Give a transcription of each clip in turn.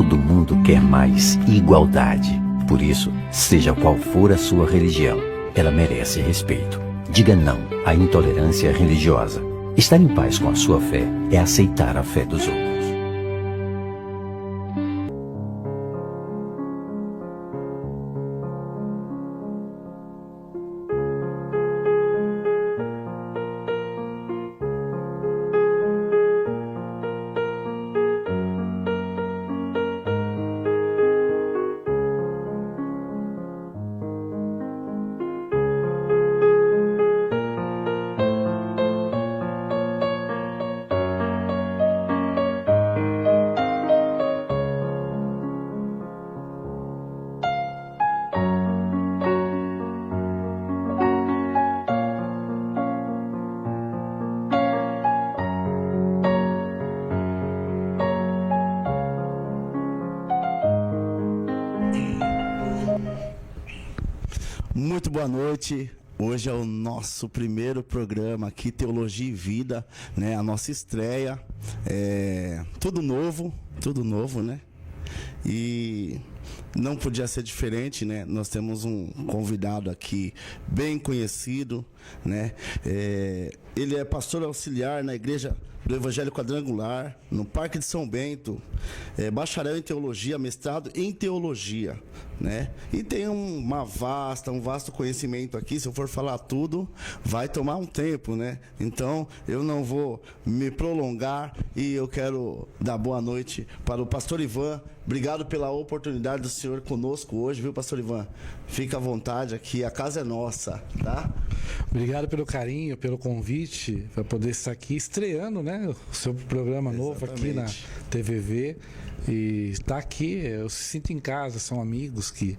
Todo mundo quer mais igualdade. Por isso, seja qual for a sua religião, ela merece respeito. Diga não à intolerância religiosa. Estar em paz com a sua fé é aceitar a fé dos outros. Muito boa noite. Hoje é o nosso primeiro programa aqui, Teologia e Vida, né? A nossa estreia. Tudo novo, né? E não podia ser diferente, né? Nós temos um convidado aqui bem conhecido, né? Ele é pastor auxiliar na igreja do Evangelho Quadrangular, no Parque de São Bento, bacharel em teologia, mestrado em teologia, né? E tem um vasto conhecimento aqui. Se eu for falar tudo, vai tomar um tempo, né? Então, eu não vou me prolongar e eu quero dar boa noite para o pastor Ivan. Obrigado pela oportunidade do senhor conosco hoje, viu, pastor Ivan? Fica à vontade aqui, a casa é nossa, tá? Obrigado pelo carinho, pelo convite, para poder estar aqui estreando, né, o seu programa novo aqui na TVV. E estar aqui, eu se sinto em casa, são amigos que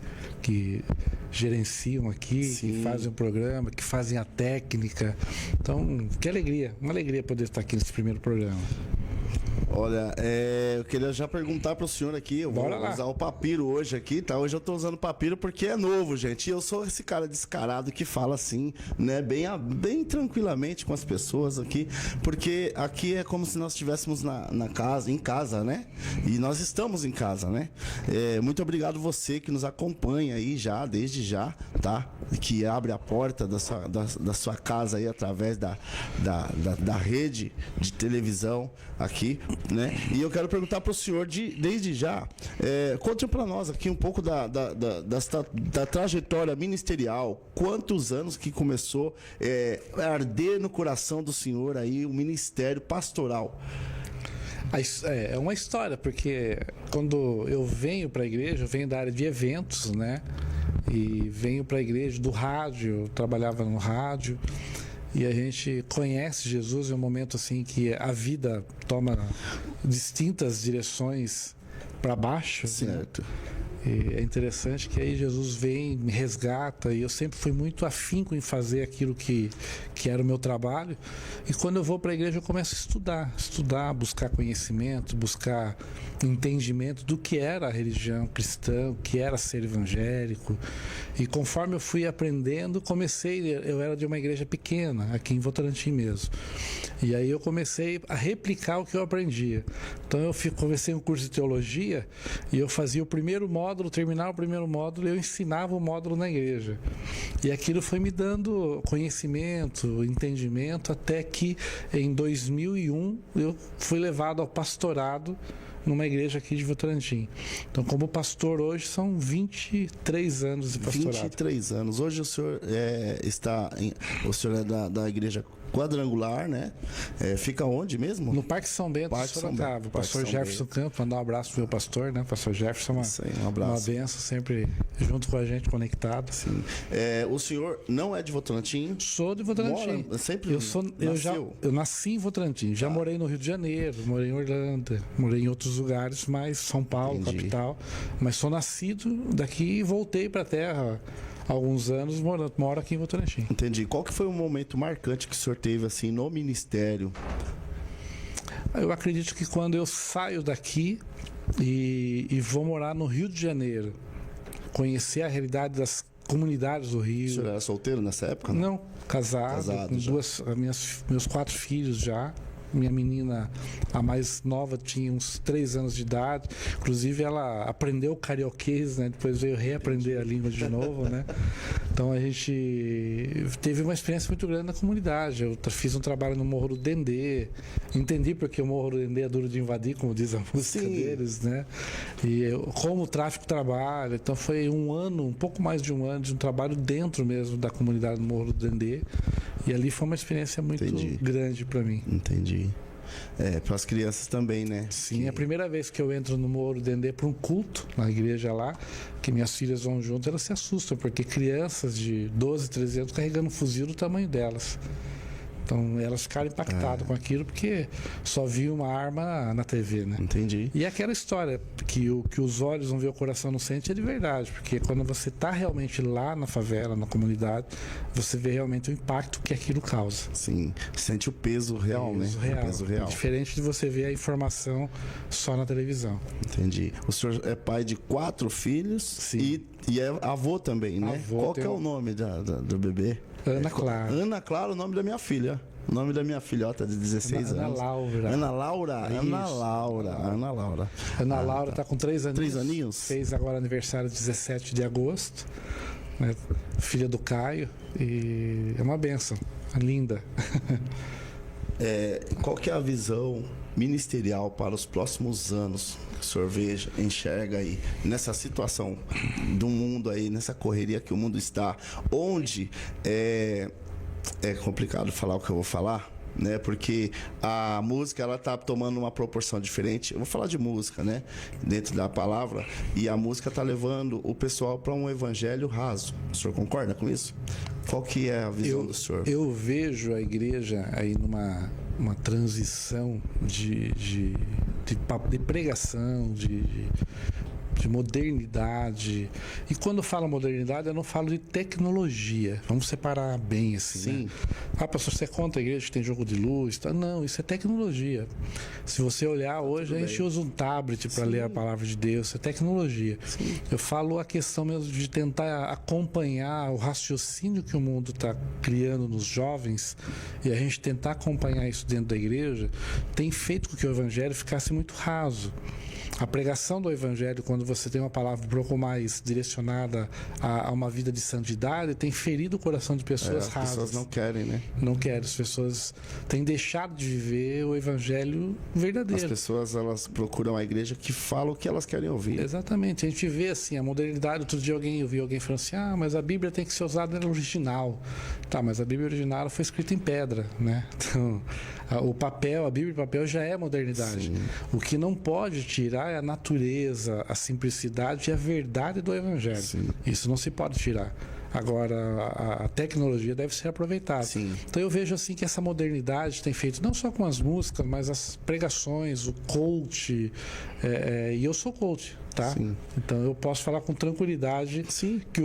gerenciam aqui, Sim, que fazem o programa, que fazem a técnica. Então, que alegria, uma alegria poder estar aqui nesse primeiro programa. Olha, eu queria já perguntar para o senhor aqui, eu vou usar o papiro hoje aqui, tá? Hoje eu estou usando papiro porque é novo, gente. E eu sou esse cara descarado que fala assim, né? Bem tranquilamente com as pessoas aqui, porque aqui é como se nós estivéssemos em casa, né? E nós estamos em casa, né? Muito obrigado você que nos acompanha aí desde já, tá? Que abre a porta da sua casa aí através da rede de televisão aqui, né? E eu quero perguntar para o senhor, desde já, conte para nós aqui um pouco da trajetória ministerial. Quantos anos que começou a arder no coração do senhor aí o ministério pastoral? É uma história, porque quando eu venho para a igreja, eu venho da área de eventos, né? E venho para a igreja do rádio, eu trabalhava no rádio. E a gente conhece Jesus em um momento assim que a vida toma distintas direções para baixo. Certo. Né? E é interessante que aí Jesus vem, me resgata, e eu sempre fui muito afinco em fazer aquilo que era o meu trabalho. E quando eu vou para a igreja eu começo a estudar, buscar conhecimento, buscar entendimento do que era a religião cristã, o que era ser evangélico. E conforme eu fui aprendendo, eu era de uma igreja pequena, aqui em Votorantim mesmo. E aí eu comecei a replicar o que eu aprendia. Então eu comecei um curso de teologia e eu fazia o primeiro módulo, terminava o primeiro módulo e eu ensinava o módulo na igreja. E aquilo foi me dando conhecimento, entendimento, até que em 2001 eu fui levado ao pastorado numa igreja aqui de Votorantim. Então, como pastor hoje, são 23 anos de pastorado. 23 anos. Hoje o senhor o senhor é da igreja Quadrangular, né? Fica onde mesmo? No Parque São Bento, Sorocaba. O pastor Jefferson Campos, mandar um abraço pro meu pastor, né? O pastor Jefferson, um abraço. Uma benção, sempre junto com a gente, conectado. Sim. O senhor não é de Votorantim? Sou de Votorantim. Sempre eu nasci em Votorantim. Já morei no Rio de Janeiro, morei em Orlando, morei em outros lugares, mas São Paulo, capital. Mas sou nascido daqui e voltei para a terra há alguns anos, moro aqui em Votorantim. Entendi. Qual que foi o momento marcante que o senhor teve assim no ministério? Eu acredito que quando eu saio daqui e vou morar no Rio de Janeiro, conhecer a realidade das comunidades do Rio. O senhor era solteiro nessa época? Não, casado com já. meus 4 filhos já. Minha menina, a mais nova, tinha uns 3 anos de idade. Inclusive, ela aprendeu carioquês, né? Depois veio reaprender a língua de novo, né? Então, a gente teve uma experiência muito grande na comunidade. Eu fiz um trabalho no Morro do Dendê. Entendi porque o Morro do Dendê é duro de invadir, como diz a música deles, né? E como o tráfico trabalha. Então, foi um pouco mais de um ano de um trabalho dentro mesmo da comunidade do Morro do Dendê. E ali foi uma experiência muito grande para mim. Entendi. Para as crianças também, né? Sim, é a primeira vez que eu entro no Morro do Dendê para um culto na igreja lá, que minhas filhas vão junto, elas se assustam, porque crianças de 12, 13 anos carregando um fuzil do tamanho delas. Então elas ficaram impactadas com aquilo, porque só viam uma arma na TV, né? Entendi. E aquela história que os olhos não vê, o coração não sente, é de verdade, porque quando você está realmente lá na favela, na comunidade, você vê realmente o impacto que aquilo causa. Sim, sente o peso real, né? Real. O peso real. Diferente de você ver a informação só na televisão. Entendi. O senhor é pai de 4 filhos. Sim. E é avô também, né? Avô. Qual que é o nome do bebê? Ana Clara. Ana Clara, o nome da minha filha. O nome da minha filhota de 16 Ana anos. Laura. Ana Laura. Isso. Ana Laura. Ana Laura. Ana Laura está com 3 aninhos. 3 aninhos? Fez agora aniversário 17 de agosto. Né? Filha do Caio. E é uma bênção. Linda. Qual que é a visão ministerial para os próximos anos que o senhor enxerga aí nessa situação do mundo aí, nessa correria que o mundo está, onde é complicado falar o que eu vou falar, né? Porque a música, ela tá tomando uma proporção diferente. Eu vou falar de música, né? Dentro da palavra, e a música tá levando o pessoal para um evangelho raso. O senhor concorda com isso? Qual que é a visão do senhor? Eu vejo a igreja aí numa transição de pregação, de modernidade. E quando eu falo modernidade, eu não falo de tecnologia. Vamos separar bem assim. Sim. Né? Pastor, você é contra a igreja que tem jogo de luz? Tá? Não, isso é tecnologia. Se você olhar hoje, a gente usa um tablet para ler a palavra de Deus. Isso é tecnologia. Sim. Eu falo a questão mesmo de tentar acompanhar o raciocínio que o mundo está criando nos jovens, e a gente tentar acompanhar isso dentro da igreja, tem feito com que o evangelho ficasse muito raso. A pregação do evangelho, quando você tem uma palavra um pouco mais direcionada a uma vida de santidade, tem ferido o coração de pessoas rasas. As pessoas não querem, né? Não querem. As pessoas têm deixado de viver o evangelho verdadeiro. As pessoas, elas procuram a igreja que fala o que elas querem ouvir. Exatamente. A gente vê assim, a modernidade. Outro dia eu vi alguém falando assim, mas a Bíblia tem que ser usada no original. Tá, mas a Bíblia original foi escrita em pedra, né? Então, o papel, a Bíblia em papel já é modernidade. Sim. O que não pode tirar é a natureza, a simplicidade e a verdade do evangelho. Sim. Isso não se pode tirar. Agora, a tecnologia deve ser aproveitada. Sim. Então eu vejo assim que essa modernidade tem feito não só com as músicas, mas as pregações, o coach, e eu sou coach, tá? Sim. Então eu posso falar com tranquilidade. Sim. Que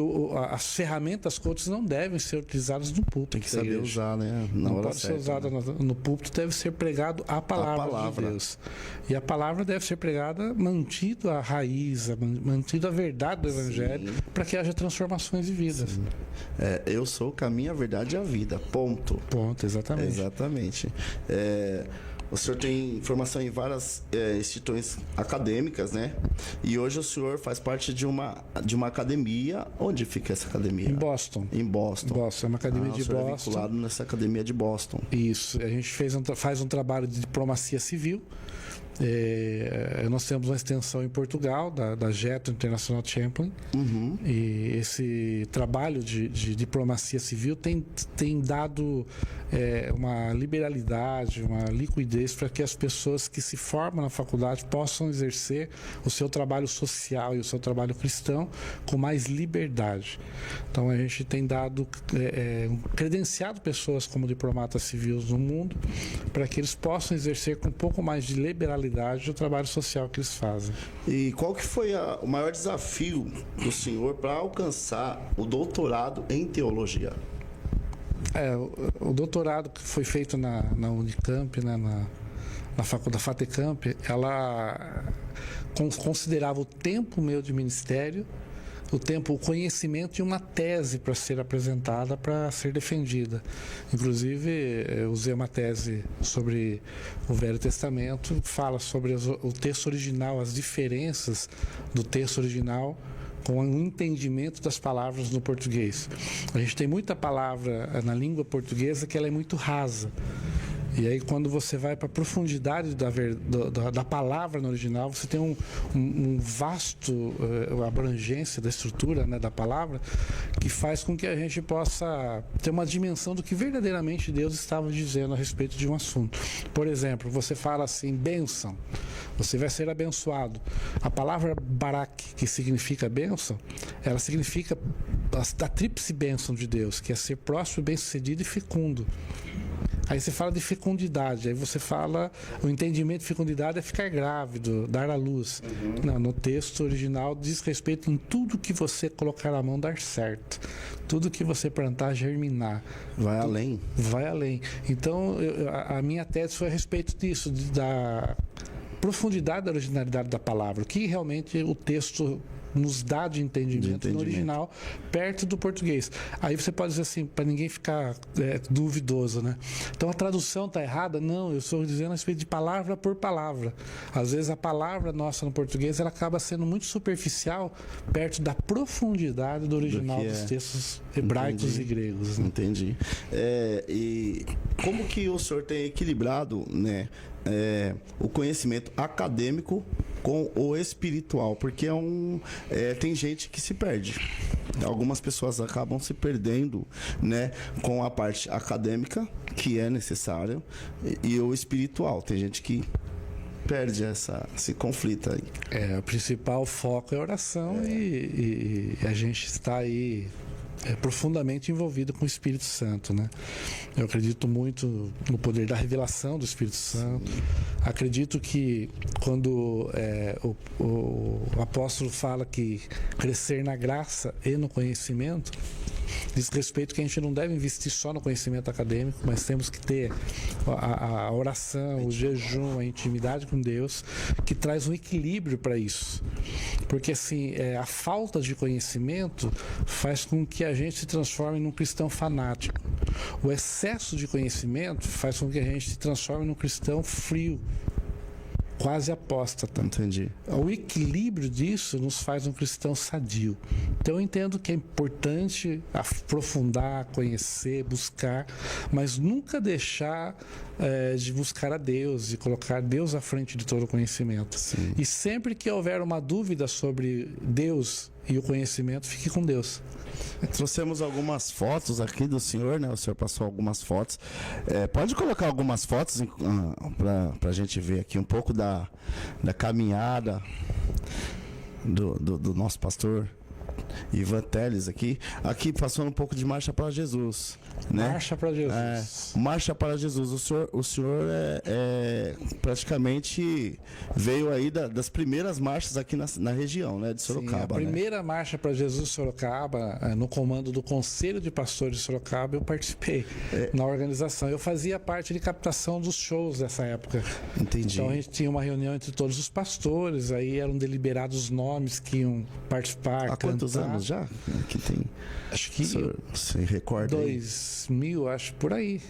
as ferramentas coaches não devem ser utilizadas no púlpito. Tem que saber usar, né? Não pode ser usada, né? No púlpito, deve ser pregado a palavra de Deus. E a palavra deve ser pregada mantido a raiz, mantido a verdade do evangelho, para que haja transformações de vida. Eu sou o caminho, a verdade e a vida. Ponto. Ponto, exatamente. Exatamente. O senhor tem formação em várias instituições acadêmicas, né? E hoje o senhor faz parte de uma academia. Onde fica essa academia? Em Boston. Em Boston. Boston, é uma academia de Boston. É vinculado nessa academia de Boston. Isso. A gente faz um trabalho de diplomacia civil. Nós temos uma extensão em Portugal, da Jetro International Champion. Uhum. E esse trabalho de diplomacia civil tem dado uma liberalidade, uma liquidez para que as pessoas que se formam na faculdade possam exercer o seu trabalho social e o seu trabalho cristão com mais liberdade. Então a gente tem dado credenciado pessoas como diplomatas civis no mundo para que eles possam exercer com um pouco mais de liberalidade o trabalho social que eles fazem. E qual que foi o maior desafio do senhor para alcançar o doutorado em teologia? O doutorado que foi feito na Unicamp, né, na faculdade FATECamp, ela considerava o tempo meu de ministério o conhecimento e uma tese para ser apresentada, para ser defendida. Inclusive, eu usei uma tese sobre o Velho Testamento, fala sobre o texto original, as diferenças do texto original com o entendimento das palavras no português. A gente tem muita palavra na língua portuguesa que ela é muito rasa. E aí, quando você vai para a profundidade da palavra no original, você tem um vasto abrangência da estrutura, né, da palavra, que faz com que a gente possa ter uma dimensão do que verdadeiramente Deus estava dizendo a respeito de um assunto. Por exemplo, você fala assim, bênção, você vai ser abençoado. A palavra barak, que significa bênção, ela significa a tríplice bênção de Deus, que é ser próspero, bem-sucedido e fecundo. Aí você fala de fecundidade, aí você fala, o entendimento de fecundidade é ficar grávido, dar à luz. Não, no texto original diz respeito em tudo que você colocar na mão dar certo. Tudo que você plantar germinar. Vai além. Vai além. Então, a minha tese foi a respeito disso, da profundidade da originalidade da palavra, o que realmente o texto nos dá de entendimento no original, perto do português. Aí você pode dizer assim, para ninguém ficar duvidoso, né? Então a tradução está errada? Não, eu estou dizendo a respeito de palavra por palavra. Às vezes a palavra nossa no português ela acaba sendo muito superficial perto da profundidade do original dos textos hebraicos e gregos. Né? Entendi. E como que o senhor tem equilibrado, né, o conhecimento acadêmico com o espiritual? Porque tem gente que se perde. Algumas pessoas acabam se perdendo, né, com a parte acadêmica, que é necessário, e o espiritual. Tem gente que perde esse conflito aí. O principal foco é a oração e a gente está aí profundamente envolvido com o Espírito Santo, né? Eu acredito muito no poder da revelação do Espírito Santo. Acredito que quando o apóstolo fala que crescer na graça e no conhecimento, diz respeito que a gente não deve investir só no conhecimento acadêmico, mas temos que ter a oração, o jejum, a intimidade com Deus, que traz um equilíbrio para isso. Porque assim, a falta de conhecimento faz com que a gente se transforme num cristão fanático. O excesso de conhecimento faz com que a gente se transforme num cristão frio, quase apóstata. Entendi. O equilíbrio disso nos faz um cristão sadio. Então eu entendo que é importante aprofundar, conhecer, buscar, mas nunca deixar de buscar a Deus e colocar Deus à frente de todo o conhecimento. Sim. E sempre que houver uma dúvida sobre Deus e o conhecimento, fique com Deus. Trouxemos algumas fotos aqui do senhor, né? O senhor passou algumas fotos. Pode colocar algumas fotos para a gente ver aqui um pouco da caminhada do nosso pastor Ivan Teles aqui passando um pouco de Marcha para Jesus, né? Marcha para Jesus. Marcha para Jesus. O senhor praticamente veio aí das primeiras marchas aqui na região, né, de Sorocaba. Sim, a primeira marcha para Jesus Sorocaba, no comando do Conselho de Pastores de Sorocaba, eu participei na organização. Eu fazia parte de captação dos shows dessa época. Entendi. Então a gente tinha uma reunião entre todos os pastores, aí eram deliberados os nomes que iam participar. Há quantos anos já que tem? Acho que você recorda 2000, acho por aí.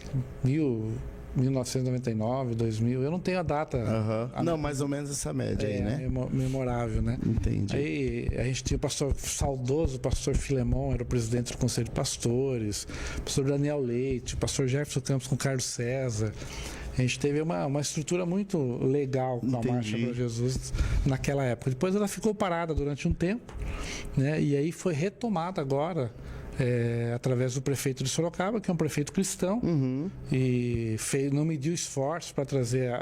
1999, 2000, eu não tenho a data. Não, mais ou menos essa média aí, né? Memorável, né? Entendi. Aí a gente tinha o pastor saudoso, o pastor Filemon, era o presidente do Conselho de Pastores, o pastor Daniel Leite, o pastor Jefferson Campos com Carlos César. A gente teve uma estrutura muito legal com a Marcha para Jesus naquela época. Depois ela ficou parada durante um tempo, né? E aí foi retomada agora através do prefeito de Sorocaba, que é um prefeito cristão, e não mediu esforços para trazer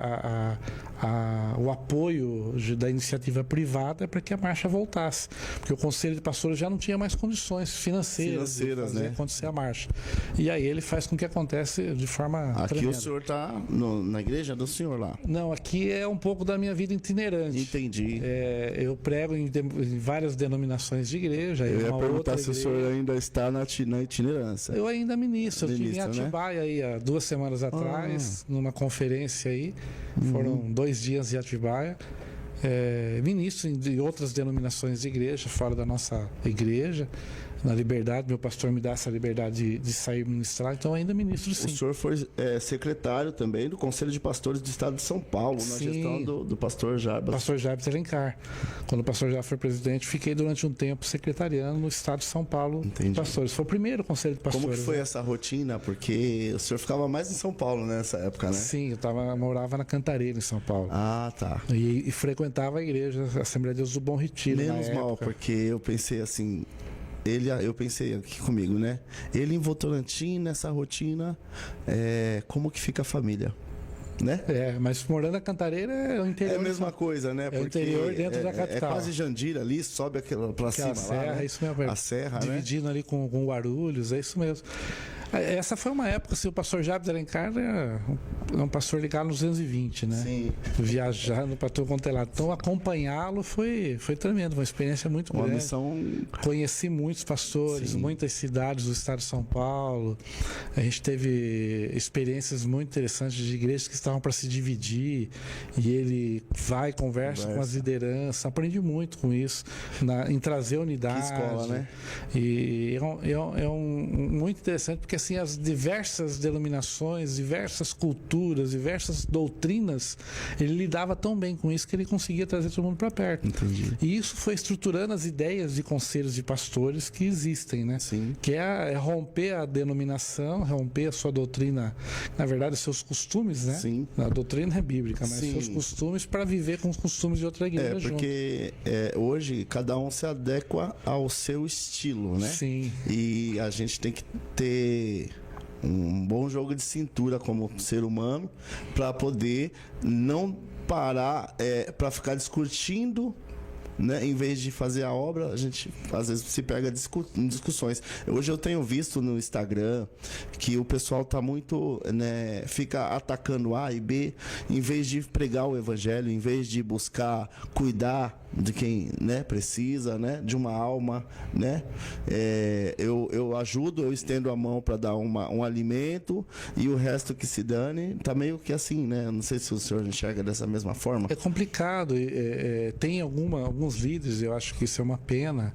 o apoio da iniciativa privada para que a marcha voltasse, porque o Conselho de Pastores já não tinha mais condições financeiras de fazer, né, acontecer a marcha. E aí ele faz com que aconteça de forma Aqui tremenda. O senhor está na igreja do senhor lá? Não, aqui é um pouco da minha vida itinerante. Entendi. Eu prego em várias denominações de igreja. Eu ia perguntar se o senhor ainda está na itinerância. Eu ainda ministro. Eu estive em Atibaia, né, aí há 2 semanas atrás, numa conferência aí. Foram 2 dias em Atibaia. ministro de outras denominações de igreja, fora da nossa igreja, na liberdade. Meu pastor me dá essa liberdade de sair ministrar, então ainda ministro, sim. O senhor foi secretário também do Conselho de Pastores do Estado de São Paulo, na gestão do pastor Jarbas. Pastor Jarbas Alencar. Quando o pastor Jarbas foi presidente, fiquei durante um tempo secretariando no Estado de São Paulo. Entendi. De pastores. Foi o primeiro Conselho de Pastores. Como que foi essa rotina? Porque o senhor ficava mais em São Paulo, né, nessa época, né? Sim, eu morava na Cantareira, em São Paulo. Ah, tá. E frequentava a igreja, a Assembleia de Deus do Bom Retiro. Menos mal, porque eu pensei assim... Eu pensei aqui comigo, né? Ele em Votorantim, nessa rotina, como que fica a família, né? Mas morando na Cantareira é o interior. É a mesma coisa, né? É o interior dentro da capital. É quase Jandira ali, sobe pra cima a serra, lá, né? Isso mesmo. A serra, dividindo ali com Guarulhos, é isso mesmo. Essa foi uma época, assim, o pastor Jarbas Alencar é um pastor ligado nos 220, né? Sim. Viajando para todo quanto é lado. Então, acompanhá-lo foi tremendo, uma experiência muito grande. Uma missão... Conheci muitos pastores, Sim. muitas cidades do estado de São Paulo. A gente teve experiências muito interessantes de igrejas que estavam para se dividir, e ele vai, conversa com as lideranças. Aprendi muito com isso, em trazer unidade. Que escola, né? E muito interessante, porque assim, as diversas denominações, diversas culturas, diversas doutrinas, ele lidava tão bem com isso que ele conseguia trazer todo mundo para perto. Entendi. E isso foi estruturando as ideias de conselhos de pastores que existem, né? Sim. Que é romper a denominação, romper a sua doutrina, na verdade, os seus costumes, né? Sim. A doutrina é bíblica, mas Sim. seus costumes, para viver com os costumes de outra igreja junto. Porque hoje cada um se adequa ao seu estilo, né? Sim. E a gente tem que ter um bom jogo de cintura como ser humano para poder não parar para ficar discutindo, né? Em vez de fazer a obra, a gente às vezes se pega em discussões. Hoje eu tenho visto no Instagram que o pessoal tá muito, né, fica atacando A e B, em vez de pregar o evangelho, em vez de buscar cuidar de quem, né, precisa, né, de uma alma, né? Eu ajudo, eu estendo a mão para dar um alimento, e o resto que se dane. Tá meio que assim, né? Não sei se o senhor enxerga dessa mesma forma. É complicado. Tem alguns líderes, eu acho que isso é uma pena,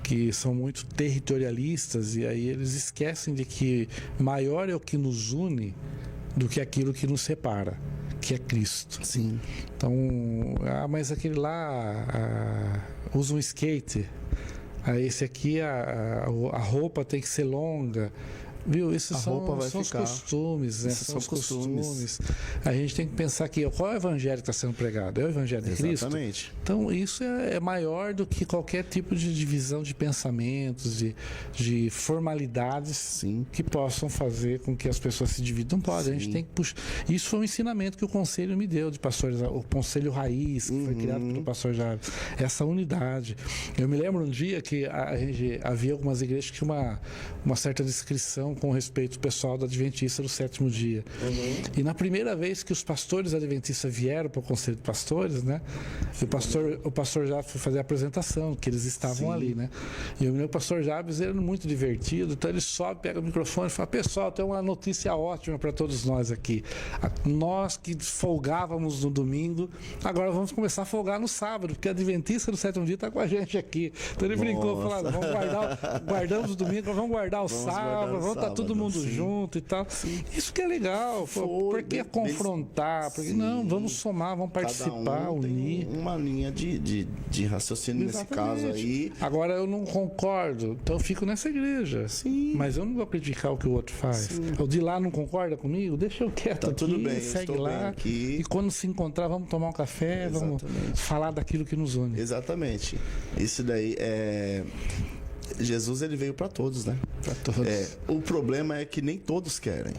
que são muito territorialistas, e aí eles esquecem de que maior é o que nos une do que aquilo que nos separa, que é Cristo. Sim. Então, mas aquele lá usa um skate, esse aqui a roupa tem que ser longa. Viu? Esses são os costumes, né? São os costumes. A gente tem que pensar que qual é o evangelho que está sendo pregado? É o evangelho de Cristo? Exatamente. Então isso é maior do que qualquer tipo de divisão de pensamentos, de formalidades. Sim. Que possam fazer com que as pessoas se dividam. Não pode, a gente tem que puxar. Isso foi um ensinamento que o conselho me deu, de pastores, o conselho raiz, que foi criado pelo pastor Jarbas. Essa unidade. Eu me lembro um dia que havia algumas igrejas que tinham uma certa descrição com respeito ao pessoal do Adventista do sétimo dia. E na primeira vez que os pastores adventistas vieram para o Conselho de Pastores, né? O pastor Jarbas foi fazer a apresentação, que eles estavam ali, né? E eu me lembro que o pastor Jarbas era muito divertido, então ele sobe, pega o microfone e fala: pessoal, tem uma notícia ótima para todos nós aqui. Nós que folgávamos no domingo, agora vamos começar a folgar no sábado, porque a Adventista do sétimo dia está com a gente aqui. Então ele brincou, falando: guardamos o domingo, vamos guardar o sábado, vamos estar todo mundo junto e tal. Sim. Isso que é legal. Por que confrontar? Porque, não, vamos somar, vamos participar, unir. Tem uma linha de raciocínio. Exatamente. Nesse caso aí. Agora eu não concordo, então eu fico nessa igreja. Sim. Mas eu não vou criticar o que o outro faz. Sim. O de lá não concorda comigo? Deixa eu quieto aqui, tudo bem, segue lá. E quando se encontrar, vamos tomar um café, vamos falar daquilo que nos une. Exatamente. Isso daí é... Jesus, ele veio para todos, né? Para todos. O problema é que nem todos querem,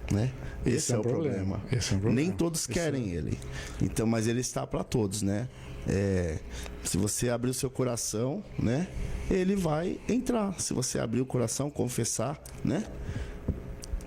né? Esse é o problema. Esse é o problema. Nem todos querem ele. Então, mas ele está para todos, né? Se você abrir o seu coração, né? Ele vai entrar. Se você abrir o coração, confessar, né?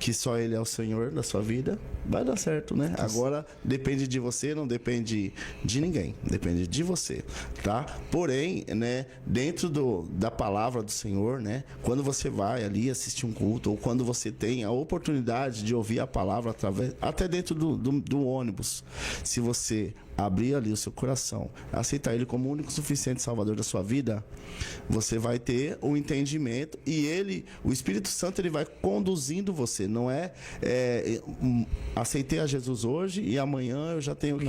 Que só ele é o Senhor da sua vida, vai dar certo, né? Agora depende de você, não depende de ninguém, depende de você, tá? Porém, né, dentro da palavra do Senhor, né, quando você vai ali assistir um culto, ou quando você tem a oportunidade de ouvir a palavra através, até dentro do ônibus, se você abrir ali o seu coração, aceitar ele como o único suficiente salvador da sua vida, você vai ter o entendimento, e o Espírito Santo, ele vai conduzindo você. Não aceitei a Jesus hoje e amanhã eu já tenho que...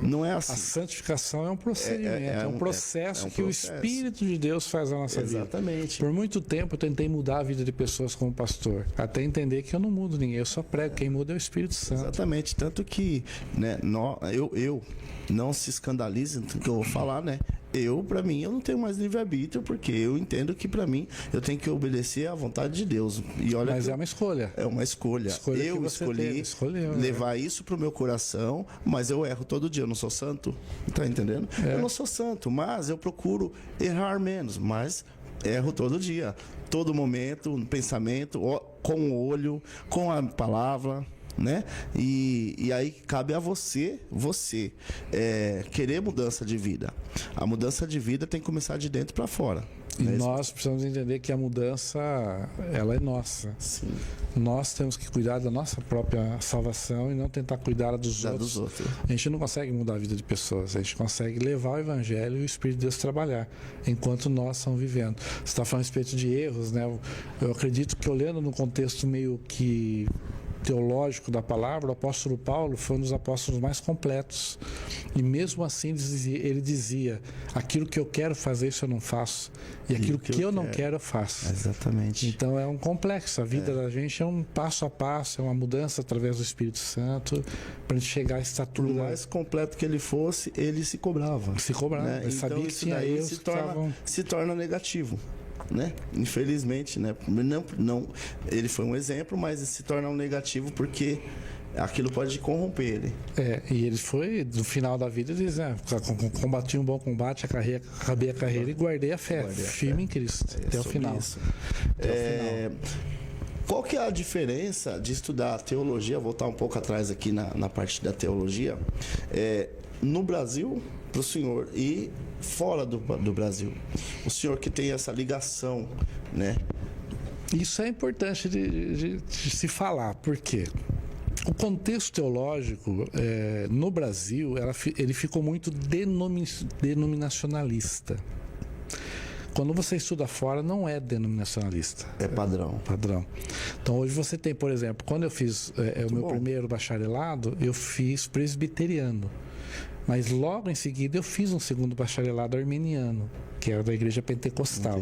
Não é assim. A santificação é um procedimento, é um processo que o Espírito de Deus faz na nossa vida. Exatamente. Por muito tempo eu tentei mudar a vida de pessoas como pastor, até entender que eu não mudo ninguém, eu só prego, quem muda é o Espírito Santo. Exatamente, tanto que, né, eu não se escandalize no que eu vou falar, né? Pra mim, eu não tenho mais livre-arbítrio, porque eu entendo que, pra mim, eu tenho que obedecer à vontade de Deus. E olha, mas é uma escolha. É uma escolha. Eu escolhi levar isso pro meu coração, mas eu erro todo dia. Eu não sou santo, tá entendendo? Eu não sou santo, mas eu procuro errar menos, mas erro todo dia. Todo momento, no pensamento, com o olho, com a palavra, né? E aí cabe a você querer mudança de vida. A mudança de vida tem que começar de dentro para fora. E nós precisamos entender que a mudança, ela é nossa. Sim. Nós temos que cuidar da nossa própria salvação e não tentar cuidar dos outros. A gente não consegue mudar a vida de pessoas, a gente consegue levar o Evangelho e o Espírito de Deus trabalhar, enquanto nós estamos vivendo. Você está falando a respeito de erros, né? Eu acredito que, olhando no contexto meio que teológico da palavra, o apóstolo Paulo foi um dos apóstolos mais completos, e mesmo assim ele dizia: aquilo que eu quero fazer, isso eu não faço, e aquilo que eu não quero, eu faço. Exatamente. Então é um complexo, a vida da gente é um passo a passo, é uma mudança através do Espírito Santo para a gente chegar à estatura. Por mais completo que ele fosse, ele se cobrava, né? Ele sabia que tinha erros se torna negativo, né? Infelizmente, né? Não, ele foi um exemplo, mas se torna um negativo porque aquilo pode corromper ele. E ele foi, no final da vida, ele diz: combati um bom combate, acabei a carreira e guardei a fé, firme em Cristo, até o final. Qual que é a diferença de estudar teologia? Vou voltar um pouco atrás aqui na parte da teologia. No Brasil, para o senhor, e fora do Brasil, o senhor que tem essa ligação, né? Isso é importante de se falar, porque o contexto teológico no Brasil, ele ficou muito denominacionalista. Quando você estuda fora, não é denominacionalista. É padrão. Então, hoje você tem, por exemplo, quando eu fiz o meu primeiro bacharelado, eu fiz presbiteriano. Mas logo em seguida eu fiz um segundo bacharelado armeniano, que era da igreja pentecostal,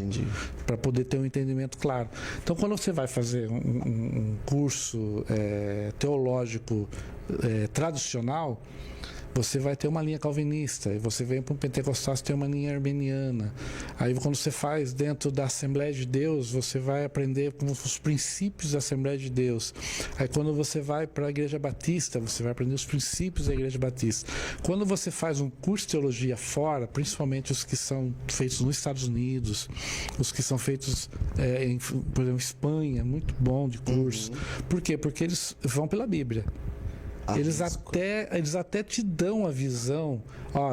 para poder ter um entendimento claro. Então, quando você vai fazer um curso teológico tradicional, você vai ter uma linha calvinista, e você vem para um pentecostal, você tem uma linha armeniana. Aí, quando você faz dentro da Assembleia de Deus, você vai aprender os princípios da Assembleia de Deus. Aí, quando você vai para a Igreja Batista, você vai aprender os princípios da Igreja Batista. Quando você faz um curso de teologia fora, principalmente os que são feitos nos Estados Unidos, os que são feitos, por exemplo, em Espanha, muito bom de curso. Por quê? Porque eles vão pela Bíblia. Eles até te dão a visão,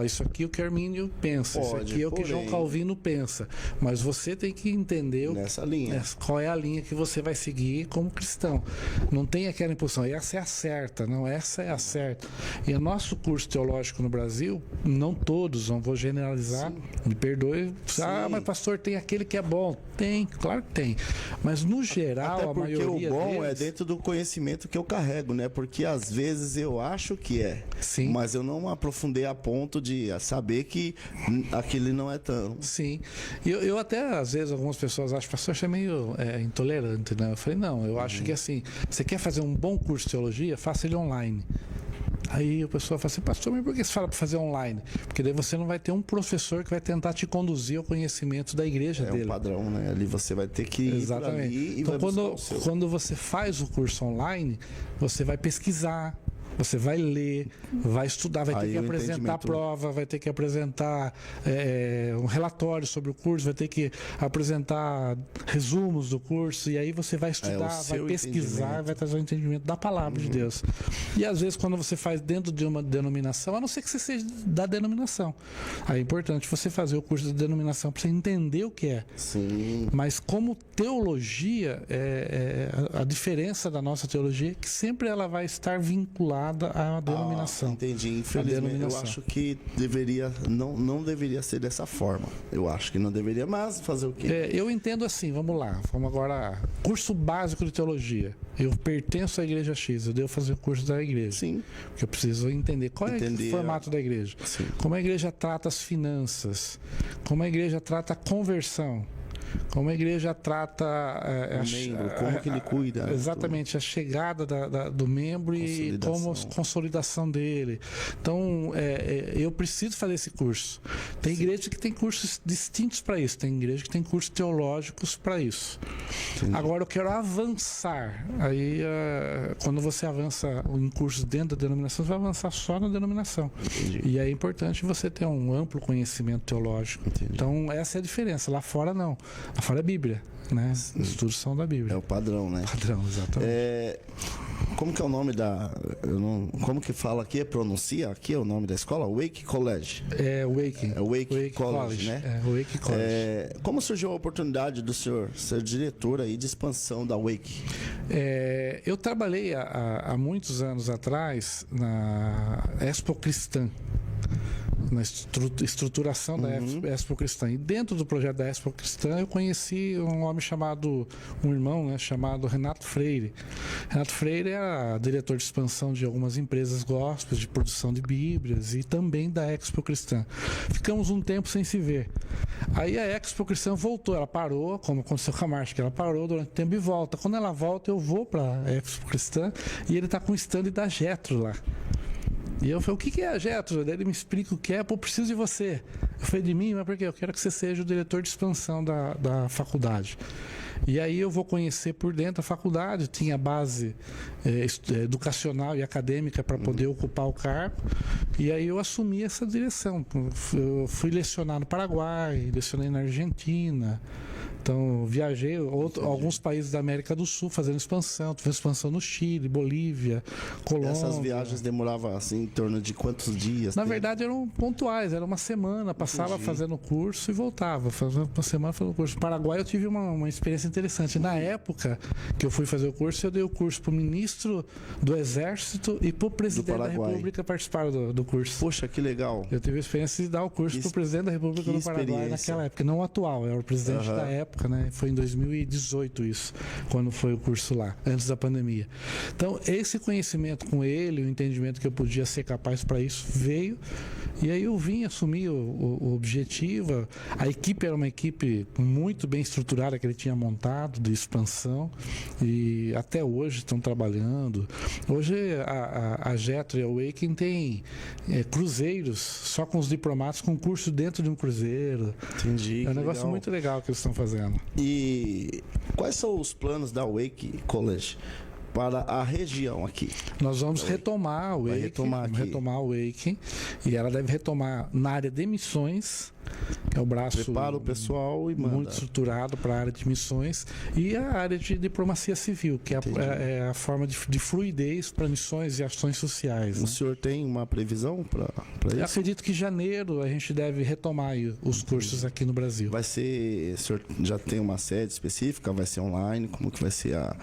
isso aqui é o que Armínio pensa, isso aqui é o que João Calvino pensa, mas você tem que entender nessa linha. Qual é a linha que você vai seguir como cristão. Não tem aquela impulsão, essa é a certa, não, essa é a certa. E o nosso curso teológico no Brasil, não todos, não vou generalizar, me perdoe, mas pastor, tem aquele que é bom. Tem, claro que tem, mas no geral, até porque a maioria o bom deles... é dentro do conhecimento que eu carrego, né? Porque às vezes eu acho que sim, mas eu não aprofundei a ponto de saber que aquele não é tão. Sim. Eu até, às vezes, algumas pessoas acham que o pastor é meio intolerante, né? Eu falei, não, eu acho que assim, você quer fazer um bom curso de teologia, faça ele online. Aí o pessoal fala assim: pastor, mas por que você fala para fazer online? Porque daí você não vai ter um professor que vai tentar te conduzir ao conhecimento da igreja dele. É um padrão, né? Ali você vai ter que ir exatamente. Ali e então, quando você faz o curso online, você vai pesquisar, Você vai ler, vai estudar, vai ter Aí que o apresentar a entendimento- prova, vai ter que apresentar um relatório sobre o curso, vai ter que apresentar resumos do curso, e aí você vai estudar, vai seu pesquisar, entendimento. vai trazer o entendimento da palavra de Deus. E às vezes quando você faz dentro de uma denominação, a não ser que você seja da denominação, aí é importante você fazer o curso de denominação para você entender o que é. Sim. Mas como teologia, a diferença da nossa teologia é que sempre ela vai estar vinculada à denominação. Entendi. A Infelizmente, eu denominação. acho que não deveria ser dessa forma. Eu acho que não deveria, mas fazer o quê? Eu entendo assim, vamos lá, vamos agora, curso básico de teologia. Eu pertenço à igreja X, eu devo fazer o curso da igreja. Sim. Porque eu preciso entender qual é Entender o formato da igreja. Sim. Como a igreja trata as finanças, como a igreja trata a conversão, como a igreja trata O membro, como que ele cuida. exatamente, a chegada do membro e como a consolidação dele. Então, eu preciso fazer esse curso. Tem igreja que tem cursos distintos para isso, tem igreja que tem cursos teológicos para isso. Entendi. Agora, eu quero avançar. Aí, quando você avança em cursos dentro da denominação, você vai avançar só na denominação. Entendi. E é importante você ter um amplo conhecimento teológico. Entendi. Então, essa é a diferença. Lá fora, não. Lá fora é Bíblia, né? Os estudos são da É Bíblia. o padrão, né? Padrão, exatamente. Como que é o nome da... como que fala aqui? Pronuncia aqui o nome da escola? Wake College. É Wake. É Wake College, né? É Wake College. Como surgiu a oportunidade do senhor ser diretor aí de expansão da Wake? Eu trabalhei há muitos anos atrás na Expo Cristã, na estruturação da Expo Cristã. E dentro do projeto da Expo Cristã eu conheci um irmão, né, chamado Renato Freire. Renato Freire era diretor de expansão de algumas empresas gospels, de produção de Bíblias e também da Expo Cristã. Ficamos um tempo sem se ver. Aí a Expo Cristã voltou, ela parou, como aconteceu com a Marcha, que ela parou durante o tempo e volta. Quando ela volta, eu vou para a Expo Cristã e ele está com o stand da Jetro lá. E eu falei, o que é a Jetro? Daí ele me explica o que é, pô, preciso de você. Eu falei, de mim? Mas por quê? Eu quero que você seja o diretor de expansão da faculdade. E aí eu vou conhecer por dentro a faculdade, tinha base educacional e acadêmica para poder ocupar o cargo, e aí eu assumi essa direção. Eu fui lecionar no Paraguai, lecionei na Argentina, então viajei alguns países da América do Sul fazendo expansão, fiz expansão no Chile, Bolívia, Colômbia. Essas viagens demoravam assim em torno de quantos dias? Na verdade eram pontuais, era uma semana, passava fazendo curso e voltava, fazendo uma semana fazendo curso. No Paraguai eu tive uma experiência interessante. Na época que eu fui fazer o curso, eu dei o curso para o ministro do Exército e para o presidente da República participar do curso. Poxa, que legal. Eu tive a experiência de dar o curso para o presidente da República do Paraguai naquela época, não o atual, era o presidente da época, né? Foi em 2018 isso, quando foi o curso lá, antes da pandemia. Então, esse conhecimento com ele, o entendimento que eu podia ser capaz para isso, veio, e aí eu vim assumir o objetivo. A equipe era uma equipe muito bem estruturada que ele tinha montado, de expansão, e até hoje estão trabalhando. Hoje a Jetro e a Waken tem cruzeiros só com os diplomatas, com curso dentro de um cruzeiro. Entendi. É um negócio muito legal que eles estão fazendo. E quais são os planos da Wake College para a região aqui? Nós vamos retomar o Wake, e ela deve retomar na área de missões, que é o braço Prepara o pessoal e manda. muito estruturado para a área de missões, e a área de diplomacia civil, que é a forma de fluidez para missões e ações sociais. O senhor tem uma previsão para isso? Eu acredito que em janeiro a gente deve retomar aí os cursos aqui no Brasil. Vai ser, o senhor já tem uma sede específica? Vai ser online? Como que vai ser a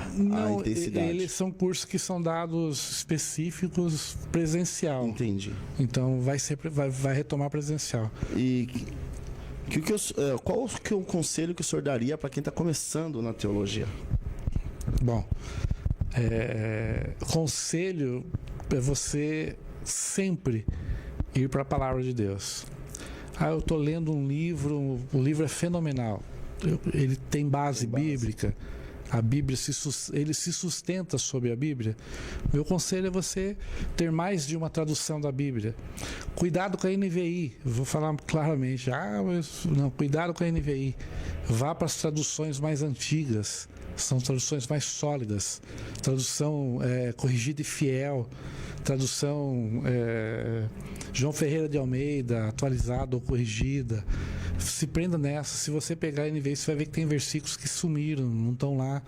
intensidade? Eles são cursos que são dados específicos presencial. Entendi. Então vai retomar presencial. E qual que é o conselho que o senhor daria para quem está começando na teologia? Bom, conselho é você sempre ir para a palavra de Deus. Eu estou lendo um livro, o livro é fenomenal, ele tem base bíblica. a Bíblia ele se sustenta sobre a Bíblia, meu conselho é você ter mais de uma tradução da Bíblia. Cuidado com a NVI, vou falar claramente, cuidado com a NVI, vá para as traduções mais antigas, são traduções mais sólidas, tradução Corrigida e Fiel, tradução João Ferreira de Almeida, atualizada ou corrigida. Se prenda nessa. Se você pegar a NVI, você vai ver que tem versículos que sumiram, não estão lá.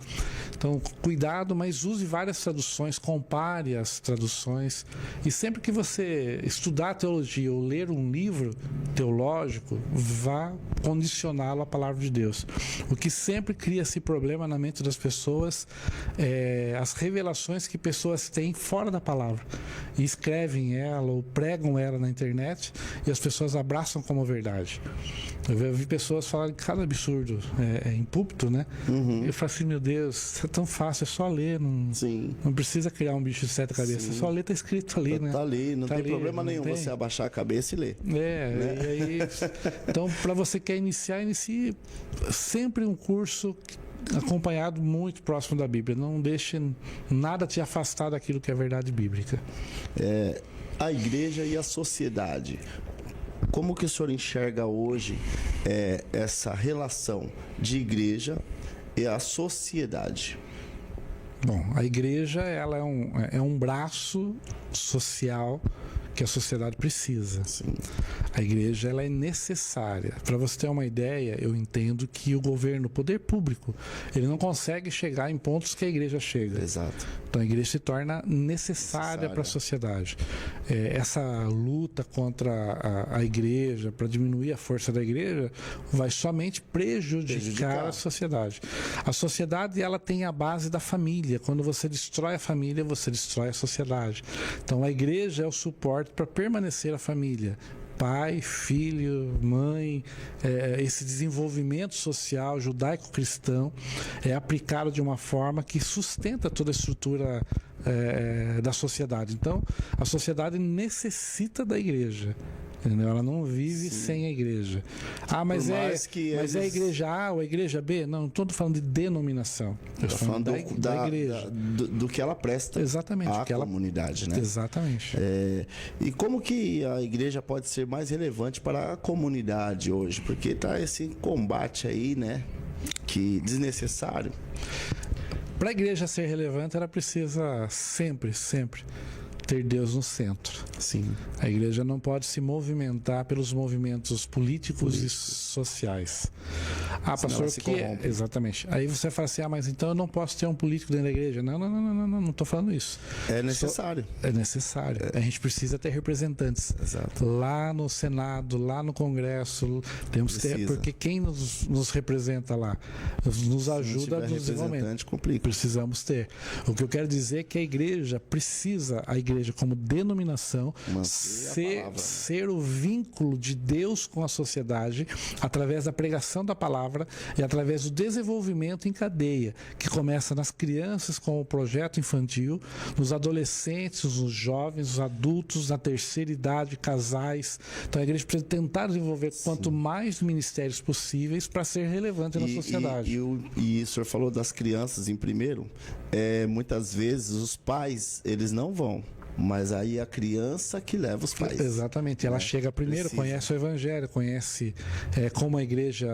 Então, cuidado, mas use várias traduções, compare as traduções. E sempre que você estudar teologia ou ler um livro teológico, vá condicioná-lo à palavra de Deus. O que sempre cria esse problema na mente das pessoas é as revelações que pessoas têm fora da palavra. E escrevem ela ou pregam ela na internet e as pessoas abraçam como verdade. Eu vi pessoas falarem cada absurdo em púlpito, né? Eu falo assim, meu Deus, é tão fácil, é só ler, não precisa criar um bicho de 7 cabeças, é só ler, tá escrito ali, né? Tá ali, não tá tem ali, problema nenhum você abaixar a cabeça e ler. Né? E aí, então, para você que quer iniciar, inicie sempre um curso acompanhado muito próximo da Bíblia. Não deixe nada te afastar daquilo que é verdade bíblica. A igreja e a sociedade. Como que o senhor enxerga hoje essa relação de igreja e a sociedade? Bom, a igreja ela é um braço social que a sociedade precisa. Sim. A igreja ela é necessária. Para você ter uma ideia, eu entendo que o governo, o poder público, ele não consegue chegar em pontos que a igreja chega. Exato. Então a igreja se torna necessária para a sociedade. Essa luta contra a igreja, para diminuir a força da igreja, vai somente prejudicar a sociedade. A sociedade ela tem a base da família. Quando você destrói a família, você destrói a sociedade. Então a igreja é o suporte para permanecer a família. Pai, filho, mãe, esse desenvolvimento social judaico-cristão é aplicado de uma forma que sustenta toda a estrutura da sociedade. Então, a sociedade necessita da igreja. Entendeu? Ela não vive sem a igreja. Mas é a igreja A ou a igreja B? Não estou falando de denominação. Estou falando da igreja. Do que ela presta à comunidade, né? Exatamente. E como que a igreja pode ser mais relevante para a comunidade hoje? Porque está esse combate aí, né? Que desnecessário. Para a igreja ser relevante, ela precisa sempre ter Deus no centro. Sim. A igreja não pode se movimentar pelos movimentos políticos e sociais. Pastor, exatamente. Aí você fala assim, mas então eu não posso ter um político dentro da igreja. Não estou falando isso. É necessário. É necessário. A gente precisa ter representantes. Exato. Lá no Senado, lá no Congresso, temos que ter, porque quem nos representa lá nos ajuda no desenvolvimento. Complica. Precisamos ter. O que eu quero dizer é que a igreja como denominação ser o vínculo de Deus com a sociedade através da pregação da palavra e através do desenvolvimento em cadeia, que começa nas crianças com o projeto infantil, nos adolescentes, nos jovens, nos adultos, na terceira idade, casais. Então a igreja precisa tentar desenvolver quanto mais ministérios possíveis para ser relevante na sociedade. E o senhor falou das crianças em primeiro, muitas vezes os pais, eles não vão. Mas aí a criança que leva os pais. Exatamente, ela chega primeiro, conhece o evangelho, conhece como a igreja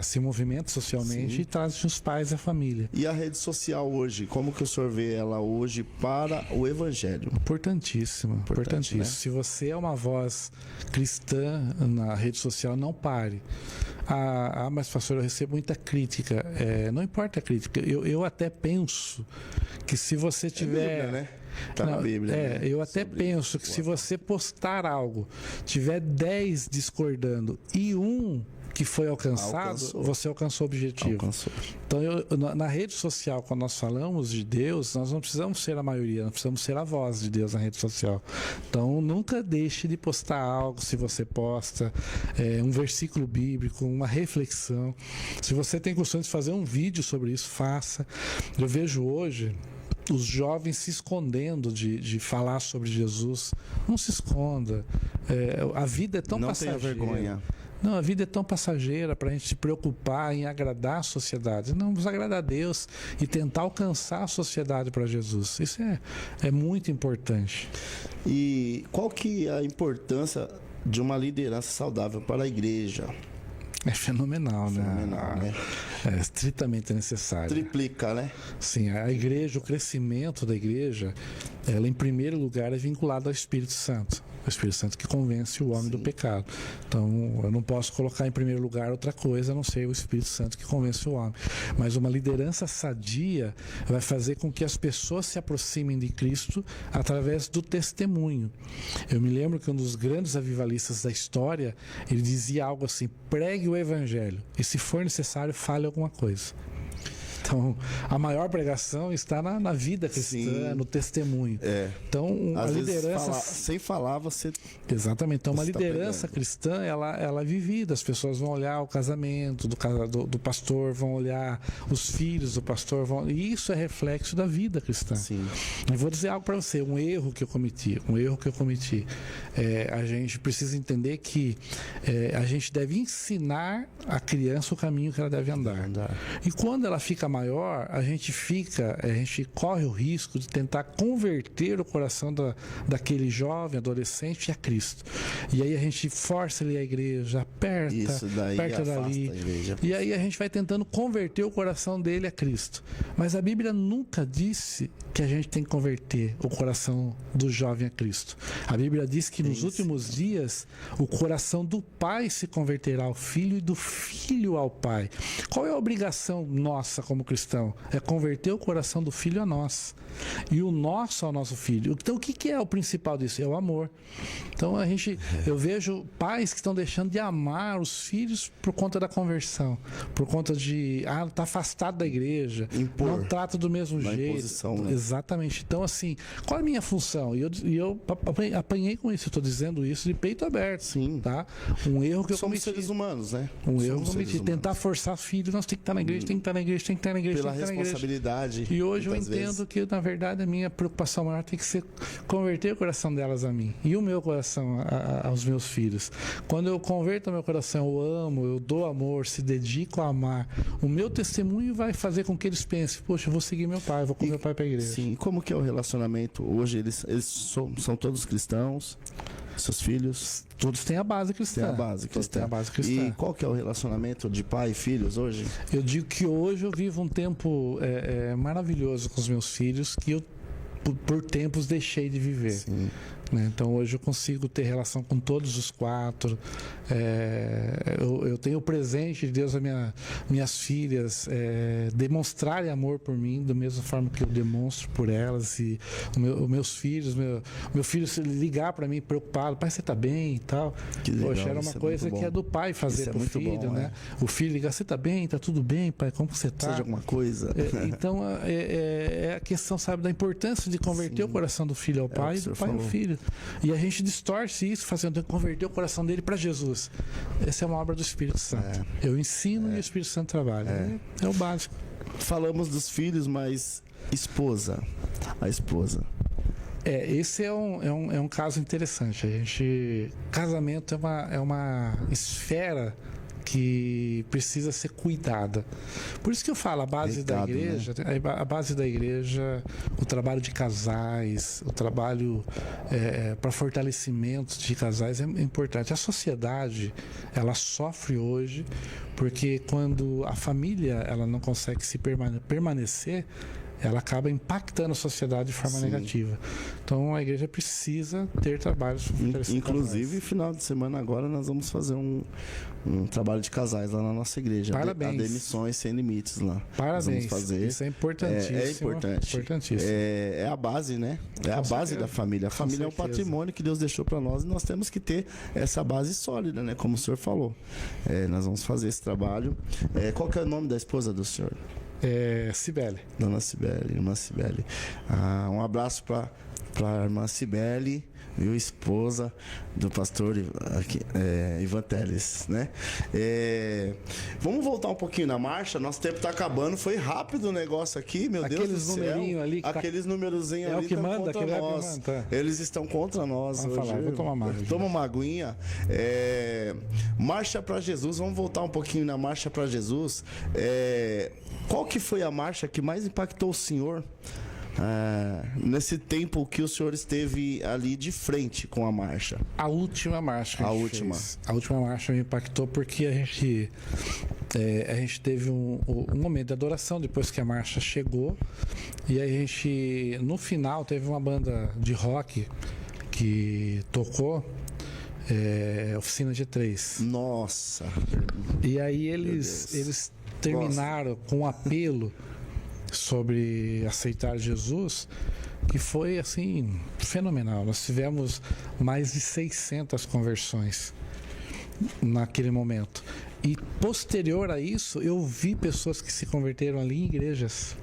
se movimenta socialmente. Sim. E traz os pais e a família. E a rede social hoje, como que o senhor vê ela hoje para o evangelho? Importantíssimo. Né? Se você é uma voz cristã na rede social, não pare. Mas pastor, eu recebo muita crítica. Não importa a crítica, eu até penso que se você tiver... Bíblia, né? Tá na Bíblia. Eu até penso que se você postar algo, tiver 10 discordando e um que foi alcançado, você alcançou o objetivo. Então, na rede social, quando nós falamos de Deus, nós não precisamos ser a maioria, nós precisamos ser a voz de Deus na rede social. Então, nunca deixe de postar algo, se você posta um versículo bíblico, uma reflexão. Se você tem costume de fazer um vídeo sobre isso, faça. Eu vejo hoje os jovens se escondendo de falar sobre Jesus. Não se esconda. A vida é tão passageira. Não tenha vergonha. Não, a vida é tão passageira para a gente se preocupar em agradar a sociedade. Não, vamos agradar a Deus e tentar alcançar a sociedade para Jesus. Isso é muito importante. E qual que é a importância de uma liderança saudável para a igreja? É fenomenal, né? É estritamente necessário. Triplica, né? Sim, a igreja, o crescimento da igreja, ela em primeiro lugar é vinculada ao Espírito Santo. O Espírito Santo que convence o homem do pecado. Então, eu não posso colocar em primeiro lugar outra coisa a não ser o Espírito Santo que convence o homem. Mas uma liderança sadia vai fazer com que as pessoas se aproximem de Cristo através do testemunho. Eu me lembro que um dos grandes avivalistas da história, ele dizia algo assim: pregue o evangelho e, se for necessário, fale alguma coisa. Então, a maior pregação está na vida cristã, no testemunho. Então, a liderança... sem falar, você... Exatamente. Então, uma liderança tá cristã, ela é vivida. As pessoas vão olhar o casamento do pastor, vão olhar os filhos do pastor. E isso é reflexo da vida cristã. Sim. Eu vou dizer algo para você, um erro que eu cometi. A gente precisa entender que a gente deve ensinar a criança o caminho que ela deve andar. E quando ela fica maior, a gente corre o risco de tentar converter o coração daquele jovem, adolescente a Cristo. E aí a gente força ele à igreja, aperta dali. E aí a gente vai tentando converter o coração dele a Cristo. Mas a Bíblia nunca disse que a gente tem que converter o coração do jovem a Cristo. A Bíblia diz que nos últimos dias o coração do pai se converterá ao filho e do filho ao pai. Qual é a obrigação nossa como cristão? É converter o coração do filho a nós e o nosso ao nosso filho. Então, o que é o principal disso? É o amor. Então, eu vejo pais que estão deixando de amar os filhos por conta da conversão, por conta de tá afastado da igreja, não trata do mesmo jeito. Imposição, né? Exatamente. Então, assim, qual é a minha função? E eu apanhei com isso. Eu estou dizendo isso de peito aberto. Sim. Tá? Um erro que eu cometi. Somos seres humanos, né? Um erro que eu cometi. Tentar forçar filhos, nós temos que estar na igreja, tem que estar na igreja, tem que estar na igreja. Pela responsabilidade. E hoje eu entendo que, na verdade, a minha preocupação maior tem que ser converter o coração delas a mim e o meu coração aos meus filhos. Quando eu converto o meu coração, eu amo, eu dou amor, se dedico a amar, o meu testemunho vai fazer com que eles pensem: poxa, eu vou seguir meu pai, vou com meu pai para a igreja. Sim, e como que é o relacionamento? Hoje eles são todos cristãos, seus filhos? Todos têm a base cristã. Todos têm a base cristã. E qual que é o relacionamento de pai e filhos hoje? Eu digo que hoje eu vivo um tempo maravilhoso com os meus filhos, que eu por tempos deixei de viver. Sim. Né? Então hoje eu consigo ter relação com todos os 4. Eu tenho o presente de Deus, minhas filhas demonstrarem amor por mim da mesma forma que eu demonstro por elas. E os meus filhos, meu filho se ligar para mim preocupado: pai, você tá bem e tal. Legal, poxa, era uma coisa que é do pai fazer pro filho, bom, né? O filho ligar: você tá bem, tá tudo bem, pai, como você tá? Precisa de alguma coisa. Então a questão, sabe, da importância de converter o coração do filho ao pai e do pai ao filho. E a gente distorce isso fazendo converter o coração dele para Jesus. Essa é uma obra do Espírito Santo. Eu ensino e o Espírito Santo trabalha. É o básico. Falamos dos filhos, mas a esposa. Esse é um caso interessante. Casamento é uma esfera que precisa ser cuidada. Por isso que eu falo, a base da igreja, né? A base da igreja, o trabalho de casais, o trabalho para fortalecimento de casais é importante. A sociedade, ela sofre hoje porque quando a família ela não consegue se permanecer, ela acaba impactando a sociedade de forma negativa. Então a igreja precisa ter trabalhos. Inclusive, final de semana agora nós vamos fazer um trabalho de casais lá na nossa igreja. Parabéns. Demissões Sem Limites lá. Parabéns. Nós vamos fazer. Isso é importantíssimo. É importante. Importantíssimo. É a base, né? É a base da família. A família é um patrimônio que Deus deixou para nós e nós temos que ter essa base sólida, né? Como o senhor falou. Nós vamos fazer esse trabalho. Qual que é o nome da esposa do senhor? Cibele. Dona Cibele, irmã Cibele. Um abraço para a irmã Cibele, viu, esposa do pastor Ivan Teles, né? Vamos voltar um pouquinho na marcha. Nosso tempo tá acabando. Foi rápido o negócio aqui, meu Deus do céu. Aqueles numerinhos ali. Aqueles numerozinhos ali estão contra nós. Manda. Eles estão contra nós. Vamos hoje. falar, vou tomar uma água. Toma uma aguinha. Marcha para Jesus. Vamos voltar um pouquinho na marcha para Jesus. Qual que foi a marcha que mais impactou o senhor? Nesse tempo que o senhor esteve ali de frente com a marcha? A última marcha que a última. A última marcha me impactou porque a gente teve um momento de adoração depois que a marcha chegou, e a gente no final teve uma banda de rock que tocou, Oficina G3. Nossa! E aí eles terminaram com um apelo sobre aceitar Jesus, que foi assim fenomenal. Nós tivemos mais de 600 conversões naquele momento, e posterior a isso eu vi pessoas que se converteram ali em igrejas,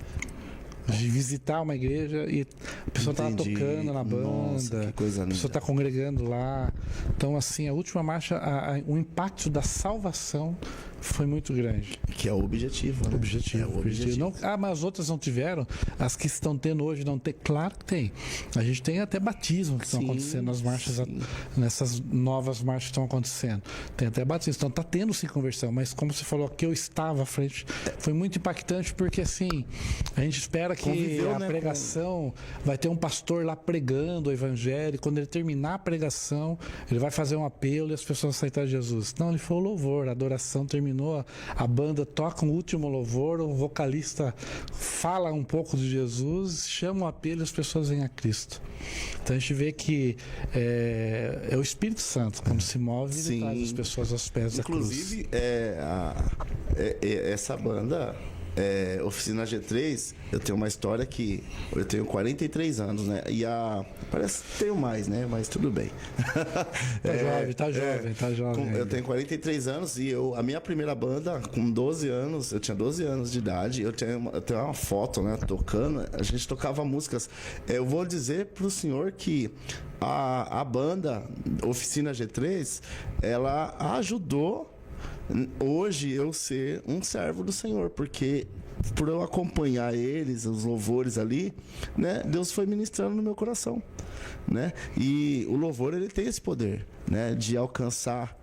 de visitar uma igreja e a pessoa estava tocando na banda. Nossa, que coisa linda. A pessoa está congregando lá. Então, assim, a última marcha, o impacto da salvação foi muito grande. Que é o objetivo, né? Objetivo. Não, mas as outras não tiveram. As que estão tendo hoje não tem. Claro que tem. A gente tem até batismo que estão acontecendo nas marchas, nessas novas marchas que estão acontecendo. Tem até batismo. Então está tendo sim conversão. Mas como você falou, que eu estava à frente, foi muito impactante, porque assim, a gente espera que a pregação vai ter um pastor lá pregando o evangelho. Quando ele terminar a pregação, ele vai fazer um apelo e as pessoas aceitar Jesus. Não, ele foi o louvor, a adoração terminou, a banda toca um último louvor, o vocalista fala um pouco de Jesus, chama o apelo e as pessoas vêm a Cristo. Então a gente vê que é o Espírito Santo quando se move, ele traz as pessoas aos pés da cruz. Inclusive, essa banda, Oficina G3, eu tenho uma história que eu tenho 43 anos, né? E parece que tenho mais, né? Mas tudo bem. Tá jovem. Eu tenho 43 anos e a minha primeira banda, com 12 anos, eu tinha 12 anos de idade, eu tenho uma foto, né? Tocando, a gente tocava músicas. Eu vou dizer pro senhor que a banda Oficina G3, ela ajudou hoje eu ser um servo do Senhor, porque por eu acompanhar eles, os louvores ali, né, Deus foi ministrando no meu coração, né? E o louvor, ele tem esse poder, né, de alcançar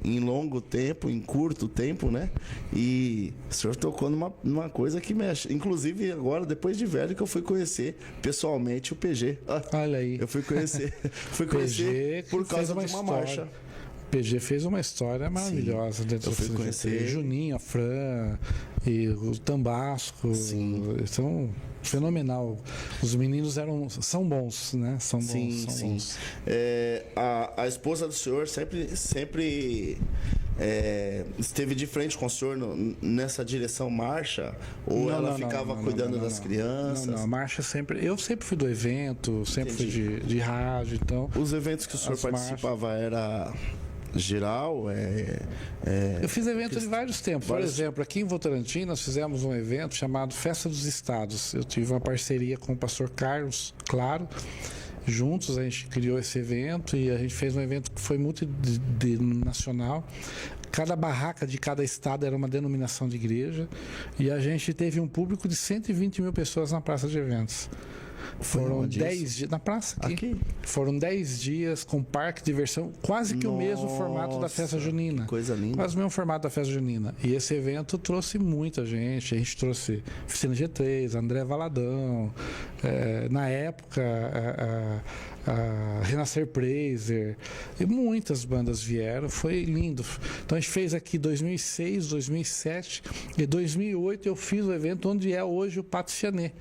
em longo tempo, em curto tempo, né? E o senhor tocou numa coisa que mexe. Inclusive agora, depois de velho, que eu fui conhecer pessoalmente o PG. Olha aí. Eu fui conhecer PG por causa de uma marcha. PG fez uma história maravilhosa dentro eu fui conhecer Juninho, a Fran e o Tambasco. São fenomenal. Os meninos são bons, né? São bons. A esposa do senhor sempre esteve de frente com o senhor nessa direção marcha? Ou ela ficava cuidando das crianças? Não, a marcha sempre... Eu sempre fui do evento, sempre fui de rádio, então... Os eventos que o senhor participava era... geral? Eu fiz eventos de vários tempos. Por exemplo, aqui em Votorantim nós fizemos um evento chamado Festa dos Estados. Eu tive uma parceria com o pastor Carlos Claro. Juntos a gente criou esse evento e a gente fez um evento que foi multidenominacional. Cada barraca de cada estado era uma denominação de igreja, e a gente teve um público de 120 mil pessoas na praça de eventos. Foram 10 dias na praça aqui. Foram 10 dias com parque de diversão, quase que o mesmo formato da festa junina. Coisa linda. Quase o mesmo formato da festa junina. E esse evento trouxe muita gente. A gente trouxe Oficina G3, André Valadão, na época a Renascer Praiser, e muitas bandas vieram. Foi lindo. Então a gente fez aqui 2006, 2007 e 2008 eu fiz o evento onde é hoje o Pátio Ciané.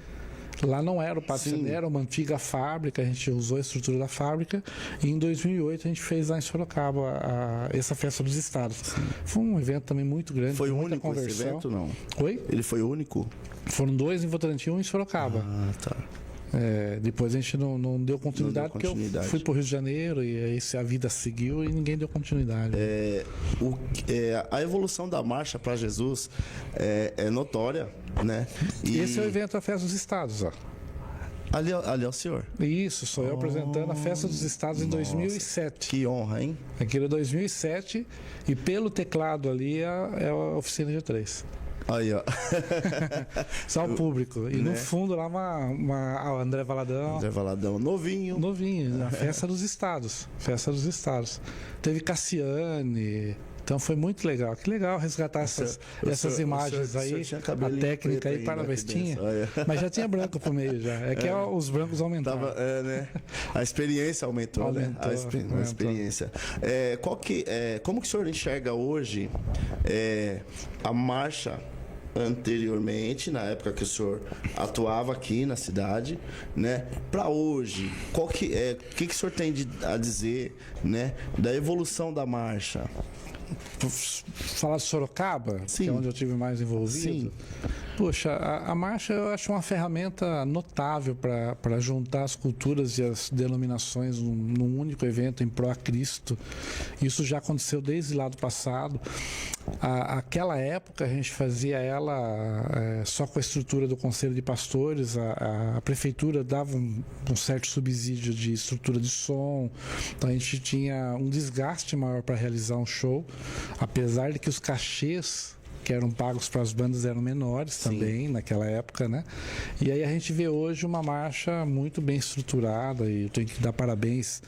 Lá não era o Pátio Ciané, era uma antiga fábrica, a gente usou a estrutura da fábrica, e em 2008 a gente fez lá em Sorocaba essa Festa dos Estados. Foi um evento também muito grande. Foi único esse evento, não? Oi? Ele foi único? Foram 2 em Votorantim e 1 em Sorocaba. Ah, tá. Depois a gente não deu continuidade, porque eu fui para o Rio de Janeiro e aí a vida seguiu e ninguém deu continuidade. A evolução da marcha para Jesus é notória, né? Esse é o evento da Festa dos Estados, ó. Ali é o senhor. Isso, sou eu apresentando a Festa dos Estados em 2007. Que honra, hein? Aquilo é 2007 e pelo teclado ali é a oficina G3. Aí, ó. Só o público. E né? no fundo lá o André Valadão. André Valadão, novinho. Novinho, a Festa dos Estados. Festa dos Estados. Teve Cassiane. Então foi muito legal. Que legal resgatar essas imagens aí. A técnica aí, parabéns. Tinha. Mas já tinha branco pro meio já. É que os brancos aumentaram. Né? A experiência aumentou, né? A experiência. Como que o senhor enxerga hoje a marcha anteriormente, na época que o senhor atuava aqui na cidade, né? Para hoje, o que o senhor tem a dizer, né? Da evolução da marcha? Falar de Sorocaba, Sim. que é onde eu tive mais envolvido. Sim. Poxa, a marcha eu acho uma ferramenta notável para juntar as culturas e as denominações num único evento em pró a Cristo. Isso já aconteceu desde lá do passado. Aquela época a gente fazia ela só com a estrutura do Conselho de Pastores, a prefeitura dava um certo subsídio de estrutura de som, então a gente tinha um desgaste maior para realizar um show, apesar de que os cachês que eram pagos para as bandas eram menores também. Sim. Naquela época, né? E aí a gente vê hoje uma marcha muito bem estruturada e eu tenho que dar parabéns,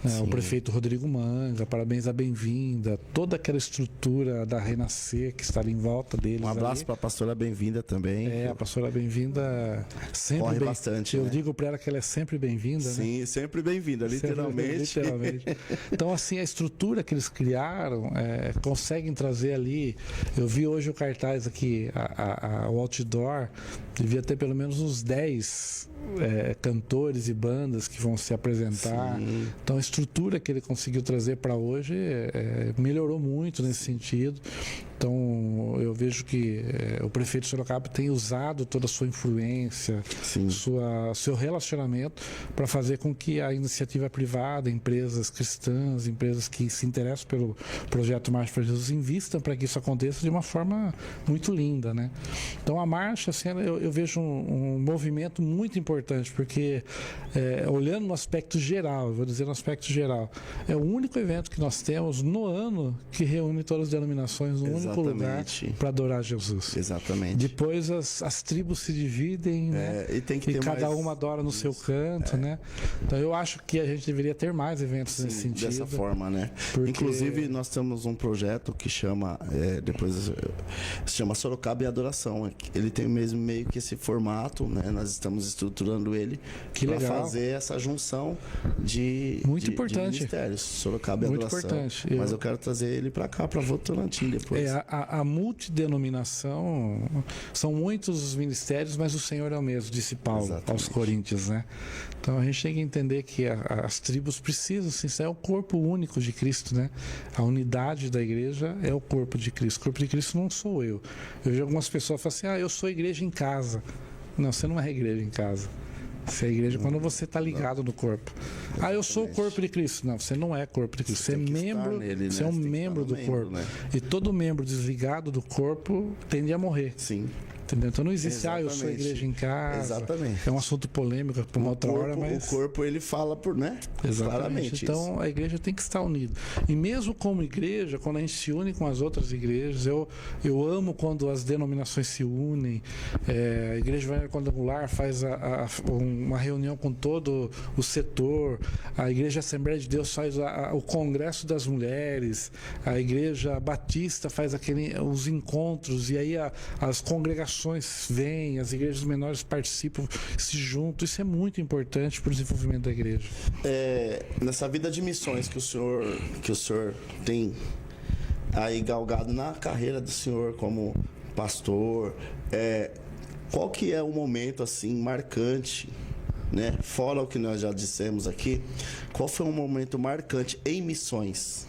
né, ao prefeito Rodrigo Manga, parabéns à Bem-vinda, toda aquela estrutura da Renascer que está ali em volta deles. Um abraço para a pastora Bem-vinda também. A pastora Bem-vinda sempre corre bastante. Eu né? digo para ela que ela é sempre bem-vinda. Sim, né? Sempre bem-vinda, literalmente. Literalmente. Então, assim, a estrutura que eles criaram conseguem trazer ali. Eu vi hoje o cartaz aqui, o outdoor, devia ter pelo menos uns 10 cantores e bandas que vão se apresentar. Sim. Então a estrutura que ele conseguiu trazer para hoje melhorou muito nesse sentido. Então eu vejo que o prefeito de Sorocaba tem usado toda a sua influência, seu relacionamento para fazer com que a iniciativa privada, empresas cristãs, empresas que se interessam pelo projeto Marcha para Jesus invistam para que isso aconteça de uma forma muito linda, né? Então a marcha, assim, eu vejo um movimento muito importante, porque olhando no aspecto geral, eu vou dizer no aspecto geral, é o único evento que nós temos no ano que reúne todas as denominações no único lugar para adorar Jesus. Exatamente. Depois as tribos se dividem, né? E tem que ter cada mais... uma adora no seu canto, né? Então eu acho que a gente deveria ter mais eventos nesse sentido. Dessa forma, né? Porque... Inclusive nós temos um projeto que chama se chama Sorocaba e Adoração. Ele tem mesmo meio que esse formato, né? Nós estamos estruturando ele para fazer essa junção de ministérios, Sorocaba e muito Adoração. Importante. Mas eu quero trazer ele para cá, para Votorantim depois. A multidenominação são muitos os ministérios, mas o Senhor é o mesmo, disse Paulo aos Coríntios, né? Então a gente tem que entender que as tribos precisam, sim, isso é o corpo único de Cristo, né? A unidade da igreja é o corpo de Cristo. O corpo de Cristo não sou eu. Eu vejo algumas pessoas falam assim, eu sou igreja em casa. Não, você não é igreja em casa. Você é igreja quando você está ligado no corpo. Eu sou o corpo de Cristo. Não, você não é corpo de Cristo. Você é membro, nele, né? Você é um membro do corpo. Né? E todo membro desligado do corpo tende a morrer. Sim. Entendeu? Então não existe, eu sou igreja em casa. Exatamente. É um assunto polêmico para uma outra hora, mas... O corpo, ele fala né? Exatamente. Claramente então isso. A igreja tem que estar unida. E mesmo como igreja, quando a gente se une com as outras igrejas, eu amo quando as denominações se unem. A Igreja Evangélica Quadrangular faz uma reunião com todo o setor. A Igreja Assembleia de Deus faz o Congresso das Mulheres. A Igreja Batista faz os encontros. E aí as congregações vêm, as igrejas menores participam, se juntam. Isso é muito importante para o desenvolvimento da igreja. Nessa vida de missões que o senhor tem aí galgado na carreira do senhor como pastor, qual que é o momento assim marcante, né? Fora o que nós já dissemos aqui, qual foi um momento marcante em missões?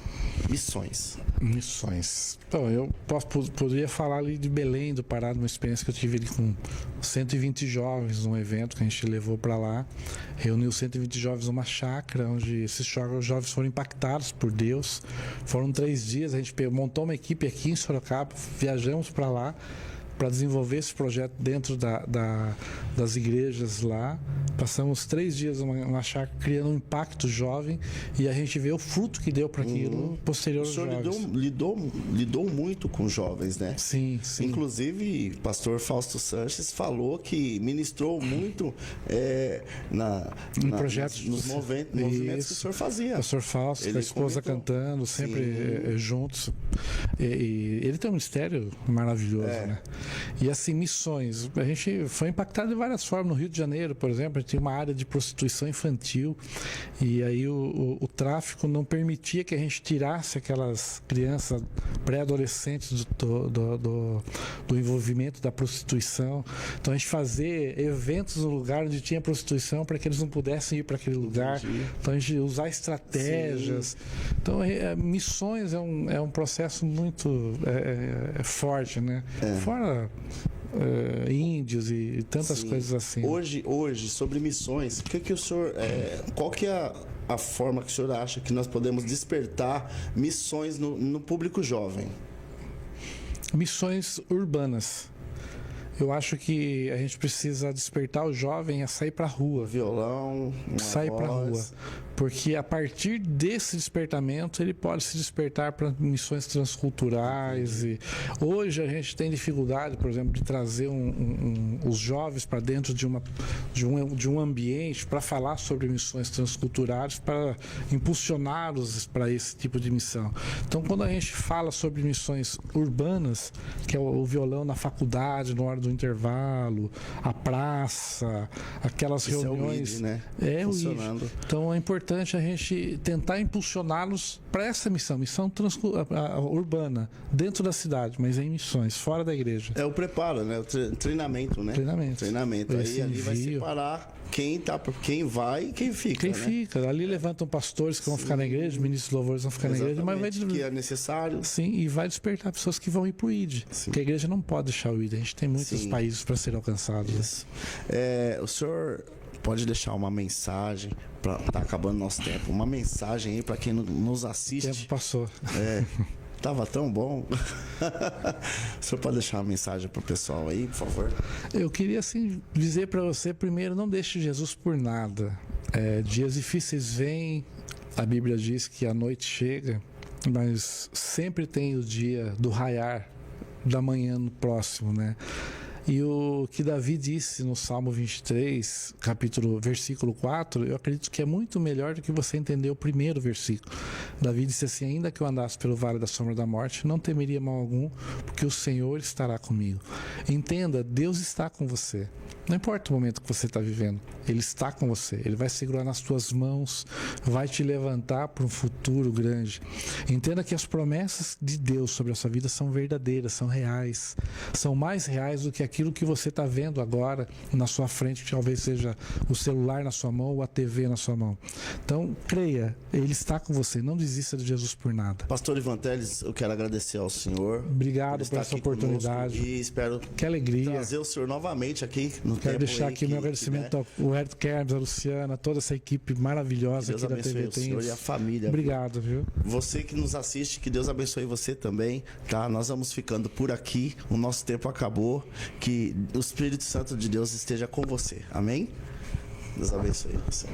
Então, eu poderia falar ali de Belém do Pará, de uma experiência que eu tive ali com 120 jovens num evento que a gente levou para lá, reuniu 120 jovens numa chácara, onde esses jovens foram impactados por Deus. Foram 3 dias, a gente montou uma equipe aqui em Sorocaba, viajamos para lá para desenvolver esse projeto dentro das igrejas lá. Passamos 3 dias numa chácara criando um impacto jovem e a gente vê o fruto que deu para aquilo posterior aos jovens. O senhor lidou muito com jovens, né? Sim, sim. Inclusive, o pastor Fausto Sanches falou que ministrou muito nos movimentos que o senhor fazia. O pastor Fausto, com a esposa cantando, sempre juntos. E ele tem um ministério maravilhoso, né? E assim, missões. A gente foi impactado de várias formas. No Rio de Janeiro, por exemplo, a gente tinha uma área de prostituição infantil e aí o tráfico não permitia que a gente tirasse aquelas crianças pré-adolescentes do envolvimento da prostituição. Então a gente fazer eventos no lugar onde tinha prostituição para que eles não pudessem ir para aquele lugar. Entendi. Então a gente usar estratégias. Sim. Então missões é um processo muito forte, né? Fora índios e tantas coisas assim. Hoje, sobre missões, que o senhor, qual que é a forma que o senhor acha que nós podemos despertar missões no público jovem? Missões urbanas. Eu acho que a gente precisa despertar o jovem a sair para a rua. Violão, sair para a rua. Porque a partir desse despertamento, ele pode se despertar para missões transculturais. E hoje a gente tem dificuldade, por exemplo, de trazer os jovens para dentro de um ambiente para falar sobre missões transculturais, para impulsioná-los para esse tipo de missão. Então, quando a gente fala sobre missões urbanas, que é o violão na faculdade, na hora do intervalo, a praça, aquelas reuniões. É o ID, né? Funcionando. Então é importante a gente tentar impulsioná-los para essa missão urbana, dentro da cidade, mas em missões, fora da igreja. É o preparo, né? O treinamento, né? Treinamento. Aí ali vai separar quem vai e quem fica. Quem fica. Ali levantam pastores que vão ficar na igreja, ministros de louvores vão ficar na igreja, mas que é necessário. Sim, e vai despertar pessoas que vão ir para o ID. Porque a igreja não pode deixar o ID. A gente tem muitos países para serem alcançados. Isso. O senhor pode deixar uma mensagem, tá acabando nosso tempo, uma mensagem aí para quem nos assiste. O tempo passou. Tava tão bom. O senhor pode deixar uma mensagem para o pessoal aí, por favor? Eu queria assim dizer para você, primeiro, não deixe Jesus por nada. Dias difíceis vêm, a Bíblia diz que a noite chega, mas sempre tem o dia do raiar da manhã no próximo, né? E o que Davi disse no Salmo 23, versículo 4, eu acredito que é muito melhor do que você entender o primeiro versículo. Davi disse assim: ainda que eu andasse pelo vale da sombra da morte, não temeria mal algum, porque o Senhor estará comigo. Entenda, Deus está com você. Não importa o momento que você está vivendo, Ele está com você. Ele vai segurar nas tuas mãos, vai te levantar para um futuro grande. Entenda que as promessas de Deus sobre a sua vida são verdadeiras, são reais. São mais reais do que aquilo que você está vendo agora na sua frente, que talvez seja o celular na sua mão ou a TV na sua mão. Então, creia, Ele está com você. Não desista de Jesus por nada. Pastor Ivan Teles, eu quero agradecer ao senhor. Obrigado por essa oportunidade. E espero que alegria trazer o senhor novamente aqui no Quero deixar aqui meu agradecimento ao Heriot Kermes, a Luciana, toda essa equipe maravilhosa aqui da TV o senhor e a família. Obrigado, viu? Você que nos assiste, que Deus abençoe você também, tá? Nós vamos ficando por aqui. O nosso tempo acabou. Que o Espírito Santo de Deus esteja com você. Amém? Deus abençoe você.